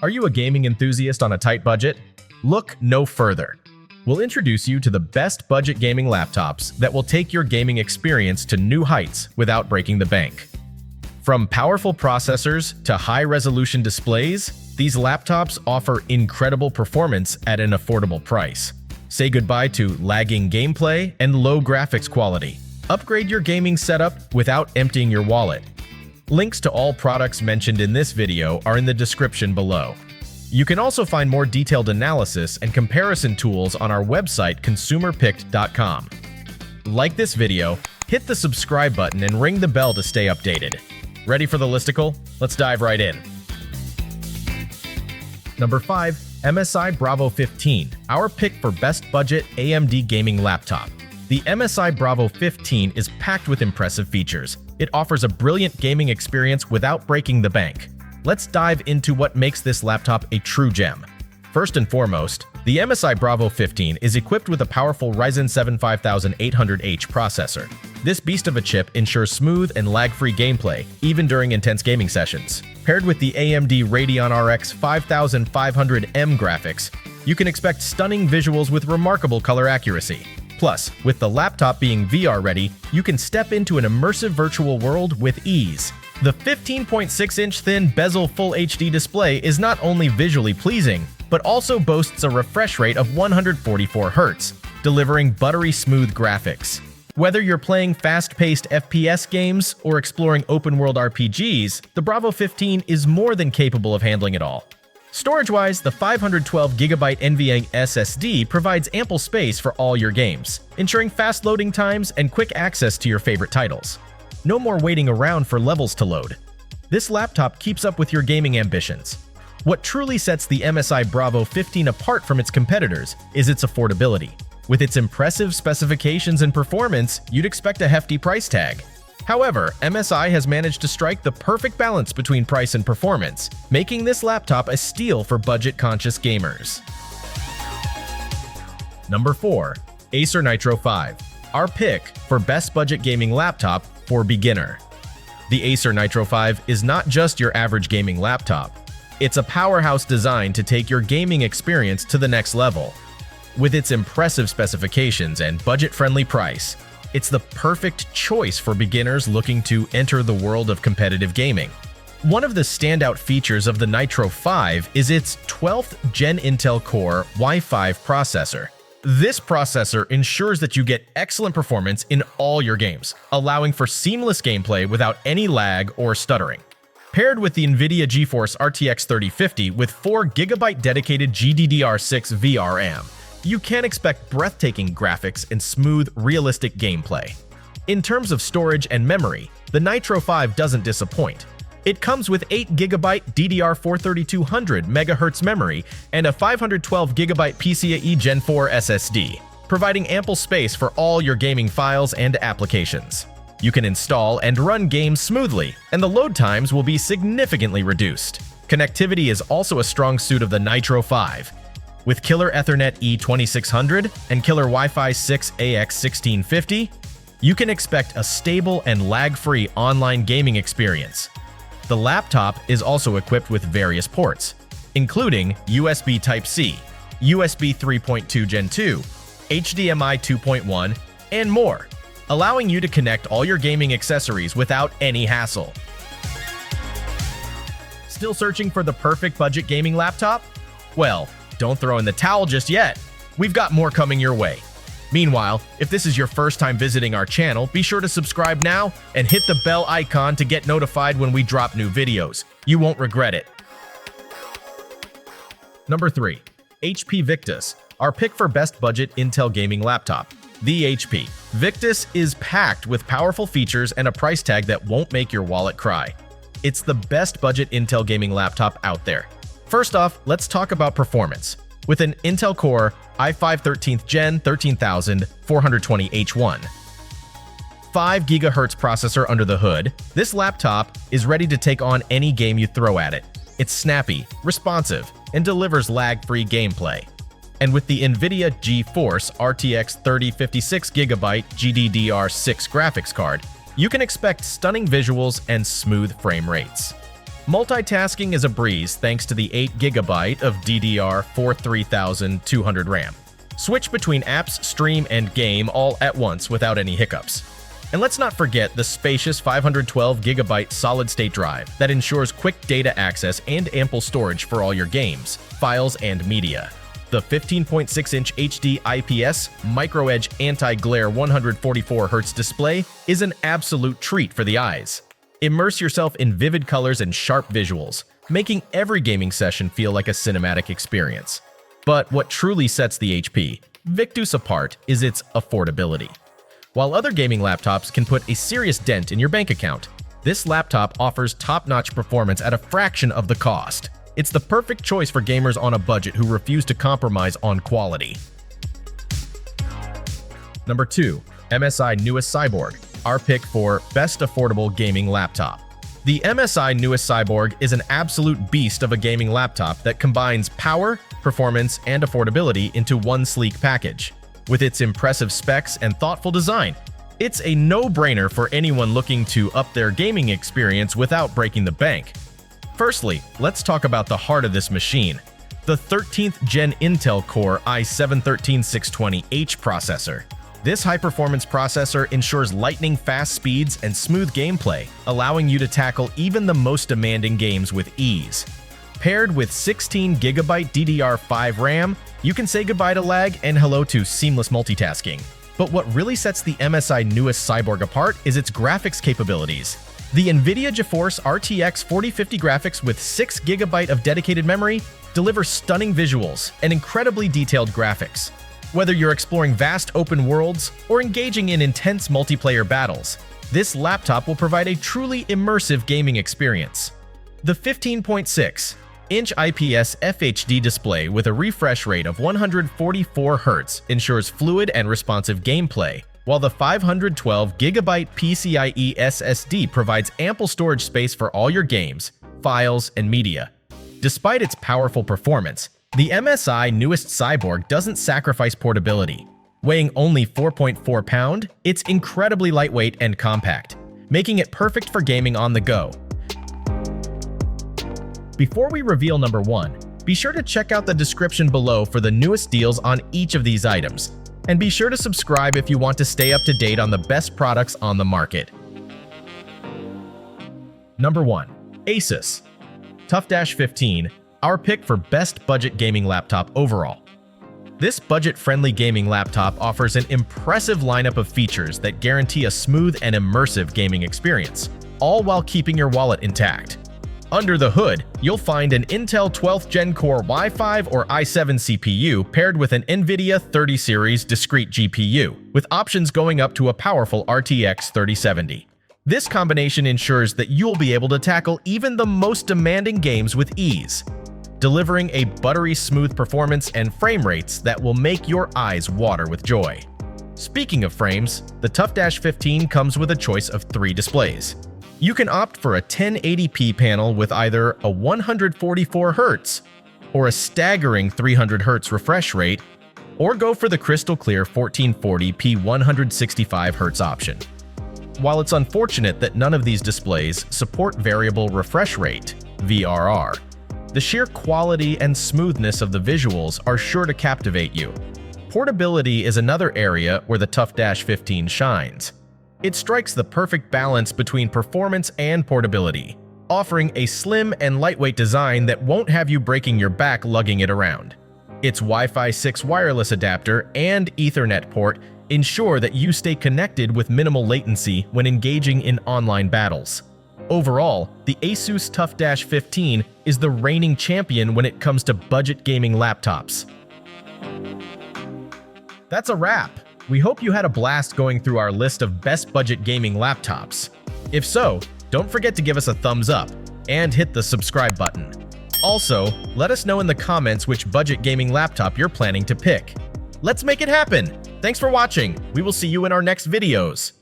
Are you a gaming enthusiast on a tight budget? Look no further. We'll introduce you to the best budget gaming laptops that will take your gaming experience to new heights without breaking the bank. From powerful processors to high-resolution displays, these laptops offer incredible performance at an affordable price. Say goodbye to lagging gameplay and low graphics quality. Upgrade your gaming setup without emptying your wallet. Links to all products mentioned in this video are in the description below. You can also find more detailed analysis and comparison tools on our website consumerpicked.com. Like this video, hit the subscribe button and ring the bell to stay updated. Ready for the listicle? Let's dive right in. Number 5. MSI Bravo 15, our pick for best budget AMD gaming laptop. The MSI Bravo 15 is packed with impressive features. It offers a brilliant gaming experience without breaking the bank. Let's dive into what makes this laptop a true gem. First and foremost, the MSI Bravo 15 is equipped with a powerful Ryzen 7 5800H processor. This beast of a chip ensures smooth and lag-free gameplay, even during intense gaming sessions. Paired with the AMD Radeon RX 5500M graphics, you can expect stunning visuals with remarkable color accuracy. Plus, with the laptop being VR-ready, you can step into an immersive virtual world with ease. The 15.6-inch thin bezel Full HD display is not only visually pleasing, but also boasts a refresh rate of 144 Hz, delivering buttery smooth graphics. Whether you're playing fast-paced FPS games or exploring open-world RPGs, the Bravo 15 is more than capable of handling it all. Storage-wise, the 512GB NVMe SSD provides ample space for all your games, ensuring fast loading times and quick access to your favorite titles. No more waiting around for levels to load. This laptop keeps up with your gaming ambitions. What truly sets the MSI Bravo 15 apart from its competitors is its affordability. With its impressive specifications and performance, you'd expect a hefty price tag. However, MSI has managed to strike the perfect balance between price and performance, making this laptop a steal for budget-conscious gamers. Number 4. Acer Nitro 5, our pick for best budget gaming laptop for beginner. The Acer Nitro 5 is not just your average gaming laptop. It's a powerhouse designed to take your gaming experience to the next level. With its impressive specifications and budget-friendly price, it's the perfect choice for beginners looking to enter the world of competitive gaming. One of the standout features of the Nitro 5 is its 12th Gen Intel Core Y5 processor. This processor ensures that you get excellent performance in all your games, allowing for seamless gameplay without any lag or stuttering. Paired with the NVIDIA GeForce RTX 3050 with 4GB dedicated GDDR6 VRAM, you can expect breathtaking graphics and smooth, realistic gameplay. In terms of storage and memory, the Nitro 5 doesn't disappoint. It comes with 8GB DDR4 3200 MHz memory and a 512GB PCIe Gen 4 SSD, providing ample space for all your gaming files and applications. You can install and run games smoothly, and the load times will be significantly reduced. Connectivity is also a strong suit of the Nitro 5. With killer Ethernet E2600 and killer Wi-Fi 6 AX1650, you can expect a stable and lag-free online gaming experience. The laptop is also equipped with various ports, including USB Type-C, USB 3.2 Gen 2, HDMI 2.1, and more, allowing you to connect all your gaming accessories without any hassle. Still searching for the perfect budget gaming laptop? Well, don't throw in the towel just yet. We've got more coming your way. Meanwhile, if this is your first time visiting our channel, be sure to subscribe now and hit the bell icon to get notified when we drop new videos. You won't regret it. Number 3. HP Victus, our pick for best budget Intel gaming laptop. The HP Victus is packed with powerful features and a price tag that won't make your wallet cry. It's the best budget Intel gaming laptop out there. First off, let's talk about performance. With an Intel Core i5 13th Gen 13420H1, 5 GHz processor under the hood, this laptop is ready to take on any game you throw at it. It's snappy, responsive, and delivers lag-free gameplay. And with the NVIDIA GeForce RTX 3056GB GDDR6 graphics card, you can expect stunning visuals and smooth frame rates. Multitasking is a breeze thanks to the 8GB of DDR4 3200 RAM. Switch between apps, stream, and game all at once without any hiccups. And let's not forget the spacious 512GB solid-state drive that ensures quick data access and ample storage for all your games, files, and media. The 15.6-inch HD IPS micro-edge anti-glare 144Hz display is an absolute treat for the eyes. Immerse yourself in vivid colors and sharp visuals, making every gaming session feel like a cinematic experience. But what truly sets the HP Victus apart is its affordability. While other gaming laptops can put a serious dent in your bank account, this laptop offers top-notch performance at a fraction of the cost. It's the perfect choice for gamers on a budget who refuse to compromise on quality. Number 2. MSI Newest Cyborg, our pick for Best Affordable Gaming Laptop. The MSI Newest Cyborg is an absolute beast of a gaming laptop that combines power, performance, and affordability into one sleek package. With its impressive specs and thoughtful design, it's a no-brainer for anyone looking to up their gaming experience without breaking the bank. Firstly, let's talk about the heart of this machine, the 13th Gen Intel Core i7-13620H processor. This high-performance processor ensures lightning-fast speeds and smooth gameplay, allowing you to tackle even the most demanding games with ease. Paired with 16GB DDR5 RAM, you can say goodbye to lag and hello to seamless multitasking. But what really sets the MSI Newest Cyborg apart is its graphics capabilities. The NVIDIA GeForce RTX 4050 graphics with 6GB of dedicated memory deliver stunning visuals and incredibly detailed graphics. Whether you're exploring vast open worlds or engaging in intense multiplayer battles, this laptop will provide a truly immersive gaming experience. The 15.6-inch IPS FHD display with a refresh rate of 144 Hz ensures fluid and responsive gameplay, while the 512GB PCIe SSD provides ample storage space for all your games, files, and media. Despite its powerful performance, the MSI Newest Cyborg doesn't sacrifice portability. Weighing only 4.4 pounds, it's incredibly lightweight and compact, making it perfect for gaming on the go. Before we reveal number 1, be sure to check out the description below for the newest deals on each of these items. And be sure to subscribe if you want to stay up to date on the best products on the market. Number 1. ASUS TUF Dash 15, our pick for best budget gaming laptop overall. This budget-friendly gaming laptop offers an impressive lineup of features that guarantee a smooth and immersive gaming experience, all while keeping your wallet intact. Under the hood, you'll find an Intel 12th Gen Core i5 or i7 CPU paired with an NVIDIA 30 series discrete GPU, with options going up to a powerful RTX 3070. This combination ensures that you'll be able to tackle even the most demanding games with ease, delivering a buttery smooth performance and frame rates that will make your eyes water with joy. Speaking of frames, the TUF Dash 15 comes with a choice of 3 displays. You can opt for a 1080p panel with either a 144 Hz or a staggering 300 Hz refresh rate, or go for the crystal clear 1440p 165 Hz option. While it's unfortunate that none of these displays support variable refresh rate (VRR), the sheer quality and smoothness of the visuals are sure to captivate you. Portability is another area where the TUF Dash 15 shines. It strikes the perfect balance between performance and portability, offering a slim and lightweight design that won't have you breaking your back lugging it around. Its Wi-Fi 6 wireless adapter and Ethernet port ensure that you stay connected with minimal latency when engaging in online battles. Overall, the ASUS TUF Dash 15 is the reigning champion when it comes to budget gaming laptops. That's a wrap! We hope you had a blast going through our list of best budget gaming laptops. If so, don't forget to give us a thumbs up and hit the subscribe button. Also, let us know in the comments which budget gaming laptop you're planning to pick. Let's make it happen! Thanks for watching! We will see you in our next videos!